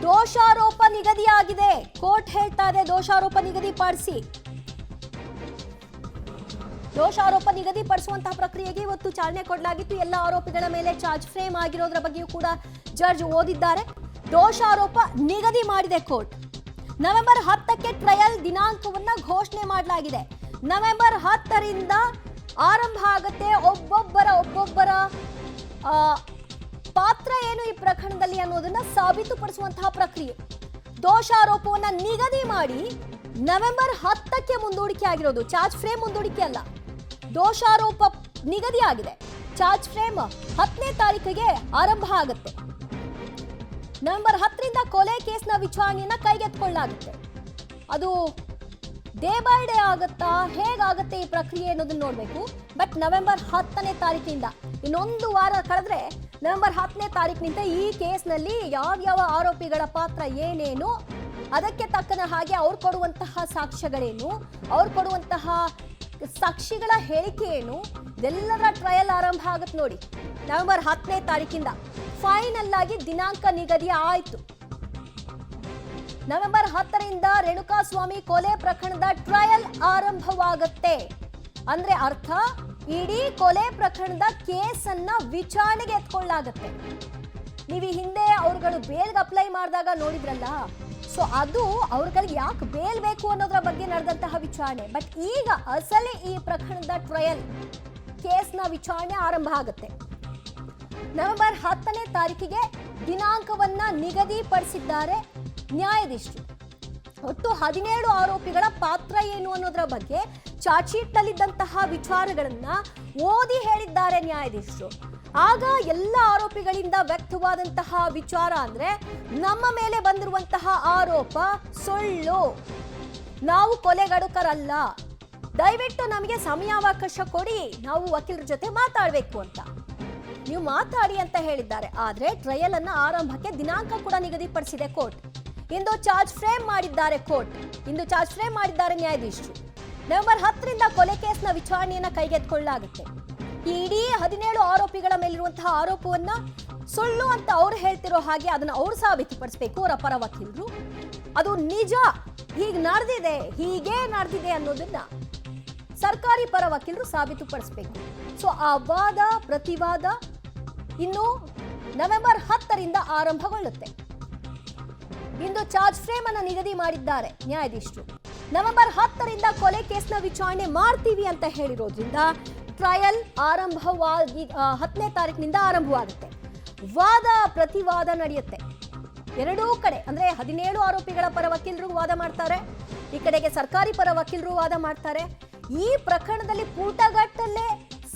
ದೋಷಾರೋಪ ನಿಗದಿಯಾಗಿದೆ. ಕೋರ್ಟ್ ಹೇಳ್ತಾ ಇದೆ ದೋಷಾರೋಪ ನಿಗದಿಪಡಿಸಿ. ದೋಷಾರೋಪ ನಿಗದಿಪಡಿಸುವಂತಹ ಪ್ರಕ್ರಿಯೆಗೆ ಇವತ್ತು ಚಾಲನೆ ಕೊಡಲಾಗಿತ್ತು. ಎಲ್ಲ ಆರೋಪಿಗಳ ಮೇಲೆ ಚಾರ್ಜ್ ಫ್ರೇಮ್ ಆಗಿರೋದ್ರ ಬಗ್ಗೆಯೂ ಕೂಡ ಜಡ್ಜ್ ಓದಿದ್ದಾರೆ. ದೋಷಾರೋಪ ನಿಗದಿ ಮಾಡಿದೆ ಕೋರ್ಟ್. ನವೆಂಬರ್ 10ಕ್ಕೆ ಟ್ರಯಲ್ ದಿನಾಂಕವನ್ನ ಘೋಷಣೆ ಮಾಡಲಾಗಿದೆ. ನವೆಂಬರ್ 10ರಿಂದ ಆರಂಭ ಆಗುತ್ತೆ. ಒಬ್ಬೊಬ್ಬರ ಪಾತ್ರ ಏನು ಈ ಪ್ರಕರಣದಲ್ಲಿ ಅನ್ನೋದನ್ನ ಸಾಬೀತುಪಡಿಸುವಂತಹ ಪ್ರಕ್ರಿಯೆ. ದೋಷಾರೋಪವನ್ನ ನಿಗದಿ ಮಾಡಿ ನವೆಂಬರ್ 10ಕ್ಕೆ ಮುಂದೂಡಿಕೆ ಆಗಿರೋದು. ಚಾರ್ಜ್ ಫ್ರೇಮ್ ಮುಂದೂಡಿಕೆ ಅಲ್ಲ, ದೋಷಾರೋಪ ನಿಗದಿ ಆಗಿದೆ. ಚಾರ್ಜ್ ಫ್ರೇಮ್ 10ನೇ ತಾರೀಕಿಗೆ ಆರಂಭ ಆಗುತ್ತೆ. ನವೆಂಬರ್ 10ರಿಂದ ಕೊಲೆ ಕೇಸ್ನ ವಿಚಾರಣೆಯನ್ನ ಕೈಗೆತ್ತಿಕೊಳ್ಳಲಾಗುತ್ತೆ. ಅದು ಡೇ ಬೈ ಡೇ ಆಗುತ್ತಾ, ಹೇಗಾಗುತ್ತೆ ಈ ಪ್ರಕ್ರಿಯೆ ಅನ್ನೋದನ್ನ ನೋಡಬೇಕು. ಬಟ್ ನವೆಂಬರ್ 10ನೇ ತಾರೀಕಿನಿಂದ ಇನ್ನೊಂದು ವಾರ ಕಳೆದ್ರೆ ನವೆಂಬರ್ 10ನೇ ತಾರೀಕಿನಿಂದ ಈ ಕೇಸ್ನಲ್ಲಿ ಯಾವ್ಯಾವ ಆರೋಪಿಗಳ ಪಾತ್ರ ಏನೇನು, ಅದಕ್ಕೆ ತಕ್ಕನ ಹಾಗೆ ಅವ್ರು ಕೊಡುವಂತಹ ಸಾಕ್ಷ್ಯಗಳೇನು, ಅವ್ರು ಕೊಡುವಂತಹ ಸಾಕ್ಷಿಗಳ ಹೇಳಿಕೆ ಏನು, ಇದೆಲ್ಲರ ಟ್ರಯಲ್ ಆರಂಭ ಆಗುತ್ತೆ ನೋಡಿ. ನವೆಂಬರ್ 10ನೇ ತಾರೀಕಿಂದ ಫೈನಲ್ ಆಗಿ ದಿನಾಂಕ ನಿಗದಿ ಆಯಿತು. ನವೆಂಬರ್ 10ರಿಂದ ರೇಣುಕಾಸ್ವಾಮಿ ಕೊಲೆ ಪ್ರಕರಣದ ಟ್ರಯಲ್ ಆರಂಭವಾಗುತ್ತೆ. ಅಂದ್ರೆ ಅರ್ಥ ಇಡೀ ಕೊಲೆ ಪ್ರಕರಣದ ಕೇಸನ್ನ ವಿಚಾರಣೆಗೆ ಎತ್ಕೊಳ್ಳಲಾಗುತ್ತೆ. ನೀವು ಹಿಂದೆ ಅವ್ರುಗಳು ಬೇಲ್ಗೆ ಅಪ್ಲೈ ಮಾಡಿದಾಗ ನೋಡಿದ್ರಲ್ಲ, ಸೊ ಅದು ಅವ್ರುಗಳಿಗೆ ಯಾಕೆ ಬೇಲ್ ಬೇಕು ಅನ್ನೋದ್ರ ಬಗ್ಗೆ ನಡೆದಂತಹ ವಿಚಾರಣೆ. ಬಟ್ ಈಗ ಅಸಲಿ ಈ ಪ್ರಕರಣದ ಟ್ರಯಲ್ ಕೇಸ್ನ ವಿಚಾರಣೆ ಆರಂಭ ಆಗುತ್ತೆ. ನವೆಂಬರ್ 10ನೇ ತಾರೀಕಿಗೆ ದಿನಾಂಕವನ್ನ ನಿಗದಿಪಡಿಸಿದ್ದಾರೆ ನ್ಯಾಯಾಧೀಶರು. ಒಟ್ಟು 17 ಆರೋಪಿಗಳ ಪಾತ್ರ ಏನು ಅನ್ನೋದ್ರ ಬಗ್ಗೆ ಚಾರ್ಜ್ ಶೀಟ್ ನಲ್ಲಿದ್ದಂತಹ ವಿಚಾರಗಳನ್ನ ಓದಿ ಹೇಳಿದ್ದಾರೆ ನ್ಯಾಯಾಧೀಶರು. ಆಗ ಎಲ್ಲ ಆರೋಪಿಗಳಿಂದ ವ್ಯಕ್ತವಾದಂತಹ ವಿಚಾರ ಅಂದ್ರೆ, ನಮ್ಮ ಮೇಲೆ ಬಂದಿರುವಂತಹ ಆರೋಪ ಸುಳ್ಳು, ನಾವು ಕೊಲೆಗಡುಕರಲ್ಲ, ದಯವಿಟ್ಟು ನಮಗೆ ಸಮಯಾವಕಾಶ ಕೊಡಿ, ನಾವು ವಕೀಲರ ಜೊತೆ ಮಾತಾಡಬೇಕು ಅಂತ. ನೀವು ಮಾತಾಡಿ ಅಂತ ಹೇಳಿದ್ದಾರೆ. ಆದ್ರೆ ಟ್ರಯಲ್ ಅನ್ನ ಆರಂಭಕ್ಕೆ ದಿನಾಂಕ ಕೂಡ ನಿಗದಿಪಡಿಸಿದೆ ಕೋರ್ಟ್. ಇಂದು ಚಾರ್ಜ್ ಫ್ರೇಮ್ ಮಾಡಿದ್ದಾರೆ ನ್ಯಾಯಾಧೀಶರು. ನವೆಂಬರ್ 10ರಿಂದ ಕೊಲೆ ಕೇಸ್ನ ವಿಚಾರಣೆಯನ್ನ ಕೈಗೆತ್ತಿಕೊಳ್ಳಲಾಗುತ್ತೆ. ಇಡೀ 17 ಆರೋಪಿಗಳ ಮೇಲಿರುವಂತಹ ಆರೋಪವನ್ನ ಸುಳ್ಳು ಅಂತ ಅವ್ರು ಹೇಳ್ತಿರೋ ಹಾಗೆ ಅದನ್ನ ಅವ್ರು ಸಾಬೀತುಪಡಿಸಬೇಕು, ಅವರ ಪರ ವಕೀಲರು. ಅದು ನಿಜ, ಹೀಗೆ ನಡೆದಿದೆ ಅನ್ನೋದನ್ನ ಸರ್ಕಾರಿ ಪರ ವಕೀಲರು ಸಾಬೀತುಪಡಿಸಬೇಕು. ಸೊ ಆ ವಾದ ಪ್ರತಿವಾದ ಇನ್ನು ನವೆಂಬರ್ 10ರಿಂದ ಆರಂಭಗೊಳ್ಳುತ್ತೆ. ಇಂದು ಚಾರ್ಜ್ ಫ್ರೇಮ್ ಅನ್ನು ನಿಗದಿ ಮಾಡಿದ್ದಾರೆ ನ್ಯಾಯಾಧೀಶರು. ನವೆಂಬರ್ 10ರಿಂದ ಕೊಲೆ ಕೇಸ್ನ ವಿಚಾರಣೆ ಮಾಡ್ತೀವಿ ಅಂತ ಹೇಳಿರೋದ್ರಿಂದ ಟ್ರಯಲ್ ಆರಂಭವಾಗಿ 10ನೇ ತಾರೀಕಿನಿಂದ ಆರಂಭವಾಗುತ್ತೆ. ವಾದ ಪ್ರತಿವಾದ ನಡೆಯುತ್ತೆ ಎರಡೂ ಕಡೆ. ಅಂದ್ರೆ 17 ಆರೋಪಿಗಳ ಪರ ವಕೀಲರು ವಾದ ಮಾಡ್ತಾರೆ, ಈ ಕಡೆಗೆ ಸರ್ಕಾರಿ ಪರ ವಕೀಲರು ವಾದ ಮಾಡ್ತಾರೆ. ಈ ಪ್ರಕರಣದಲ್ಲಿ ಪೂಟಗಟ್ಟಲೆ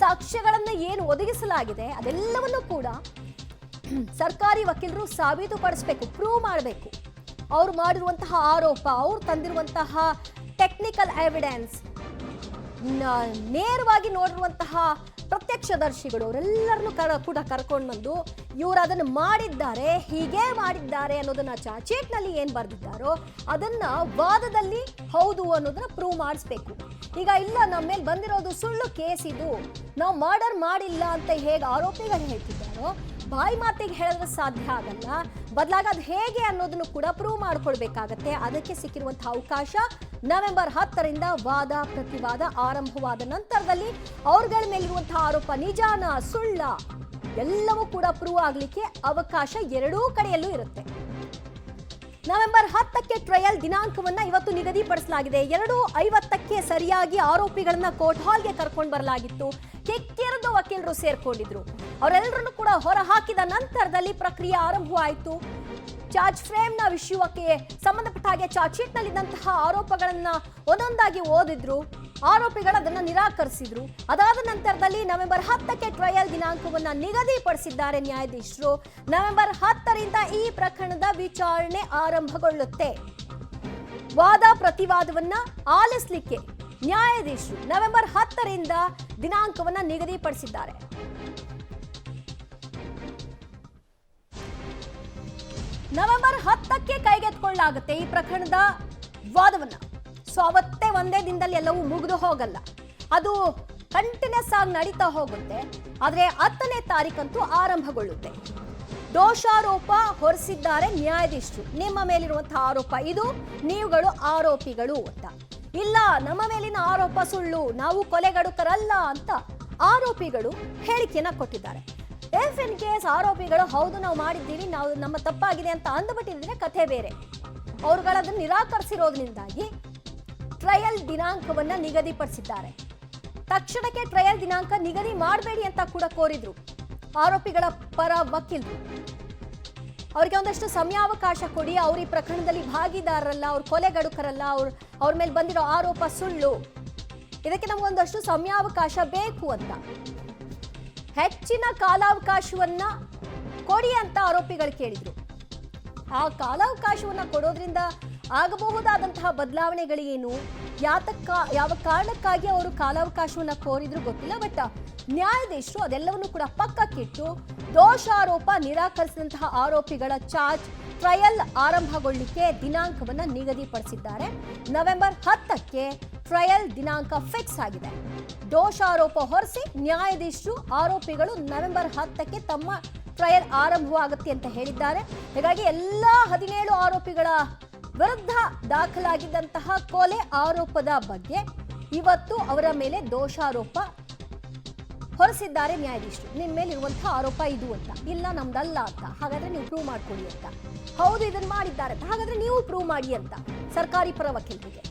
ಸಾಕ್ಷ್ಯಗಳನ್ನು ಏನು ಒದಗಿಸಲಾಗಿದೆ ಅದೆಲ್ಲವನ್ನೂ ಕೂಡ ಸರ್ಕಾರಿ ವಕೀಲರು ಸಾಬೀತುಪಡಿಸಬೇಕು, ಪ್ರೂವ್ ಮಾಡಬೇಕು. ಅವ್ರು ಮಾಡಿರುವಂತಹ ಆರೋಪ, ಅವ್ರು ತಂದಿರುವಂತಹ ಟೆಕ್ನಿಕಲ್ ಎವಿಡೆನ್ಸ್, ನೇರವಾಗಿ ನೋಡಿರುವಂತಹ ಪ್ರತ್ಯಕ್ಷದರ್ಶಿಗಳು ಅವರೆಲ್ಲರನ್ನು ಕೂಡ ಕರ್ಕೊಂಡು ಬಂದು ಇವರು ಅದನ್ನು ಮಾಡಿದ್ದಾರೆ, ಹೀಗೆ ಮಾಡಿದ್ದಾರೆ ಅನ್ನೋದನ್ನ ಚಾರ್ಜ್ ಶೀಟ್ ನಲ್ಲಿ ಏನ್ ಬರೆದಿದ್ದಾರೋ ಅದನ್ನ ವಾದದಲ್ಲಿ ಹೌದು ಅನ್ನೋದನ್ನ ಪ್ರೂವ್ ಮಾಡಿಸ್ಬೇಕು. ಈಗ ಇಲ್ಲ, ನಮ್ಮ ಮೇಲೆ ಬಂದಿರೋದು ಸುಳ್ಳು ಕೇಸ್, ಇದು ನಾವು ಮರ್ಡರ್ ಮಾಡಿಲ್ಲ ಅಂತ ಹೇಗೆ ಆರೋಪಿಗಳು ಹೇಳ್ತಿದ್ದಾರೋ ಬಾಯಿ ಮಾತಿಗೆ ಹೇಳಿದ್ರೆ ಸಾಧ್ಯ ಆಗಲ್ಲ. ಬದಲಾಗಿ ಅದು ಹೇಗೆ ಅನ್ನೋದನ್ನು ಕೂಡ ಪ್ರೂವ್ ಮಾಡ್ಕೊಳ್ಬೇಕಾಗತ್ತೆ. ಅದಕ್ಕೆ ಸಿಕ್ಕಿರುವಂತಹ ಅವಕಾಶ ನವೆಂಬರ್ 10ರಿಂದ ವಾದ ಪ್ರತಿವಾದ ಆರಂಭವಾದ ನಂತರದಲ್ಲಿ ಅವ್ರಗಳ ಮೇಲಿರುವಂತಹ ಆರೋಪ ನಿಜಾನ ಸುಳ್ಳ ಎಲ್ಲವೂ ಕೂಡ ಪ್ರೂವ್ ಆಗ್ಲಿಕ್ಕೆ ಅವಕಾಶ ಎರಡೂ ಕಡೆಯಲ್ಲೂ ಇರುತ್ತೆ. ನವೆಂಬರ್ 10ಕ್ಕೆ ಟ್ರಯಲ್ ದಿನಾಂಕವನ್ನ ಇವತ್ತು ನಿಗದಿಪಡಿಸಲಾಗಿದೆ. 2:50ಕ್ಕೆ ಸರಿಯಾಗಿ ಆರೋಪಿಗಳನ್ನ ಕೋರ್ಟ್ ಹಾಲ್ಗೆ ಕರ್ಕೊಂಡು ಬರಲಾಗಿತ್ತು. ಕಿಕ್ಕಿರಿದು ವಕೀಲರು ಸೇರ್ಕೊಂಡಿದ್ರು. ಅವರೆಲ್ಲರನ್ನು ಕೂಡ ಹೊರ ಹಾಕಿದ ನಂತರದಲ್ಲಿ ಪ್ರಕ್ರಿಯೆ ಆರಂಭವಾಯಿತು. ಚಾರ್ಜ್ ಫ್ರೇಮ್ನ ವಿಷಯಕ್ಕೆ ಸಂಬಂಧಪಟ್ಟ ಹಾಗೆ ಚಾರ್ಜ್ ಶೀಟ್ ನಲ್ಲಿದ್ದಂತಹ ಆರೋಪಗಳನ್ನ ಒಂದೊಂದಾಗಿ ಓದಿದ್ರು. ಆರೋಪಿಗಳು ಅದನ್ನ ನಿರಾಕರಿಸಿದ್ರು. ಅದಾದ ನಂತರದಲ್ಲಿ ನವೆಂಬರ್ 10ಕ್ಕೆ ಟ್ರಯಲ್ ದಿನಾಂಕವನ್ನ ನಿಗದಿಪಡಿಸಿದ್ದಾರೆ ನ್ಯಾಯಾಧೀಶರು. ನವೆಂಬರ್ 10ರಿಂದ ಈ ಪ್ರಕರಣದ ವಿಚಾರಣೆ ಆರಂಭಗೊಳ್ಳುತ್ತೆ. ವಾದ ಪ್ರತಿವಾದವನ್ನ ಆಲಿಸಲಿಕ್ಕೆ ನ್ಯಾಯಾಧೀಶರು ನವೆಂಬರ್ 10ರಿಂದ ದಿನಾಂಕವನ್ನ ನಿಗದಿಪಡಿಸಿದ್ದಾರೆ. ನವೆಂಬರ್ 10ಕ್ಕೆ ಕೈಗೆತ್ತಿಕೊಳ್ಳಲಾಗುತ್ತೆ ಈ ಪ್ರಕರಣದ ವಾದವನ್ನ. ಸೊ ಅವತ್ತೇ ಒಂದೇ ದಿನದಲ್ಲಿ ಎಲ್ಲವೂ ಮುಗಿದು ಹೋಗಲ್ಲ, ಅದು ಕಂಟಿನ್ಯೂಸ್ ಆಗಿ ನಡೀತಾ ಹೋಗುತ್ತೆ. ಆದ್ರೆ 10ನೇ ತಾರೀಕಂತೂ ಆರಂಭಗೊಳ್ಳುತ್ತೆ. ದೋಷಾರೋಪ ಹೊರಿಸಿದ್ದಾರೆ ನ್ಯಾಯಾಧೀಶರು. ನಿಮ್ಮ ಮೇಲಿರುವಂತಹ ಆರೋಪ ಇದು, ನೀವುಗಳು ಆರೋಪಿಗಳು ಅಂತ. ಇಲ್ಲ, ನಮ್ಮ ಮೇಲಿನ ಆರೋಪ ಸುಳ್ಳು, ನಾವು ಕೊಲೆಗಡುಕರಲ್ಲ ಅಂತ ಆರೋಪಿಗಳು ಹೇಳಿಕೆಯನ್ನ ಕೊಟ್ಟಿದ್ದಾರೆ. ಇಫ್ ಇನ್ ಕೇಸ್ ಆರೋಪಿಗಳು ಹೌದು ನಾವು ಮಾಡಿದ್ದೀವಿ, ನಾವು ನಮ್ಮ ತಪ್ಪಾಗಿದೆ ಅಂತ ಅಂದುಬಿಟ್ಟಿದ್ರೆ ಕಥೆ ಬೇರೆ. ಅವರುಗಳದನ್ನು ನಿರಾಕರಿಸಿರೋದ್ರಿಂದಾಗಿ ಟ್ರಯಲ್ ದಿನಾಂಕವನ್ನ ನಿಗದಿಪಡಿಸಿದ್ದಾರೆ. ತಕ್ಷಣಕ್ಕೆ ಟ್ರಯಲ್ ದಿನಾಂಕ ನಿಗದಿ ಮಾಡಬೇಡಿ ಅಂತ ಕೂಡ ಕೋರಿದ್ರು ಆರೋಪಿಗಳ ಪರ ವಕೀಲರು. ಅವರಿಗೆ ಒಂದಷ್ಟು ಸಮಯಾವಕಾಶ ಕೊಡಿ, ಅವ್ರ ಈ ಪ್ರಕರಣದಲ್ಲಿ ಭಾಗಿದಾರರಲ್ಲ, ಅವ್ರ ಕೊಲೆಗಡುಕರಲ್ಲ, ಅವ್ರ ಮೇಲೆ ಬಂದಿರೋ ಆರೋಪ ಸುಳ್ಳು, ಇದಕ್ಕೆ ನಮಗೊಂದಷ್ಟು ಸಮಯಾವಕಾಶ ಬೇಕು ಅಂತ. ಹೆಚ್ಚಿನ ಕಾಲಾವಕಾಶವನ್ನ ಕೊಡಿ ಅಂತ ಆರೋಪಿಗಳು ಕೇಳಿದ್ರು. ಆ ಕಾಲಾವಕಾಶವನ್ನ ಕೊಡೋದ್ರಿಂದ ಆಗಬಹುದಾದಂತಹ ಬದಲಾವಣೆಗಳೇನು, ಯಾವ ಕಾರಣಕ್ಕಾಗಿ ಅವರು ಕಾಲಾವಕಾಶವನ್ನ ಕೋರಿದ್ರು ಗೊತ್ತಿಲ್ಲ. ಬಟ್ ನ್ಯಾಯಾಧೀಶರು ಅದೆಲ್ಲವನ್ನು ಕೂಡ ಪಕ್ಕಕ್ಕಿಟ್ಟು ದೋಷಾರೋಪ ನಿರಾಕರಿಸಿದಂತಹ ಆರೋಪಿಗಳ ಟ್ರಯಲ್ ಆರಂಭಗೊಳ್ಳಿಕ್ಕೆ ದಿನಾಂಕವನ್ನ ನಿಗದಿಪಡಿಸಿದ್ದಾರೆ. ನವೆಂಬರ್ 10ಕ್ಕೆ ಟ್ರಯಲ್ ದಿನಾಂಕ ಫಿಕ್ಸ್ ಆಗಿದೆ. ದೋಷಾರೋಪ ಹೊರಿಸಿ ನ್ಯಾಯಾಧೀಶರು ಆರೋಪಿಗಳು ನವೆಂಬರ್ 10ಕ್ಕೆ ತಮ್ಮ ಟ್ರಯಲ್ ಆರಂಭವಾಗುತ್ತೆ ಅಂತ ಹೇಳಿದ್ದಾರೆ. ಹೀಗಾಗಿ ಎಲ್ಲ 17 ಆರೋಪಿಗಳ ವಿರುದ್ಧ ದಾಖಲಾಗಿದ್ದಂತಹ ಕೊಲೆ ಆರೋಪದ ಬಗ್ಗೆ ಇವತ್ತು ಅವರ ಮೇಲೆ ದೋಷಾರೋಪ ಹೊರಿಸಿದ್ದಾರೆ ನ್ಯಾಯಾಧೀಶರು. ನಿಮ್ಮ ಮೇಲೆ ಇರುವಂತಹ ಆರೋಪ ಇದು ಅಂತ. ಇಲ್ಲ, ನಮ್ದಲ್ಲ ಅಂತ. ಹಾಗಾದ್ರೆ ನೀವು ಪ್ರೂವ್ ಮಾಡ್ಕೊಳ್ಳಿ ಅಂತ. ಹೌದು, ಇದನ್ನ ಮಾಡಿದ್ದಾರೆ ಅಂತ. ಹಾಗಾದ್ರೆ ನೀವು ಪ್ರೂವ್ ಮಾಡಿ ಅಂತ ಸರ್ಕಾರಿ ಪರ ವಕೀಲರಿಗೆ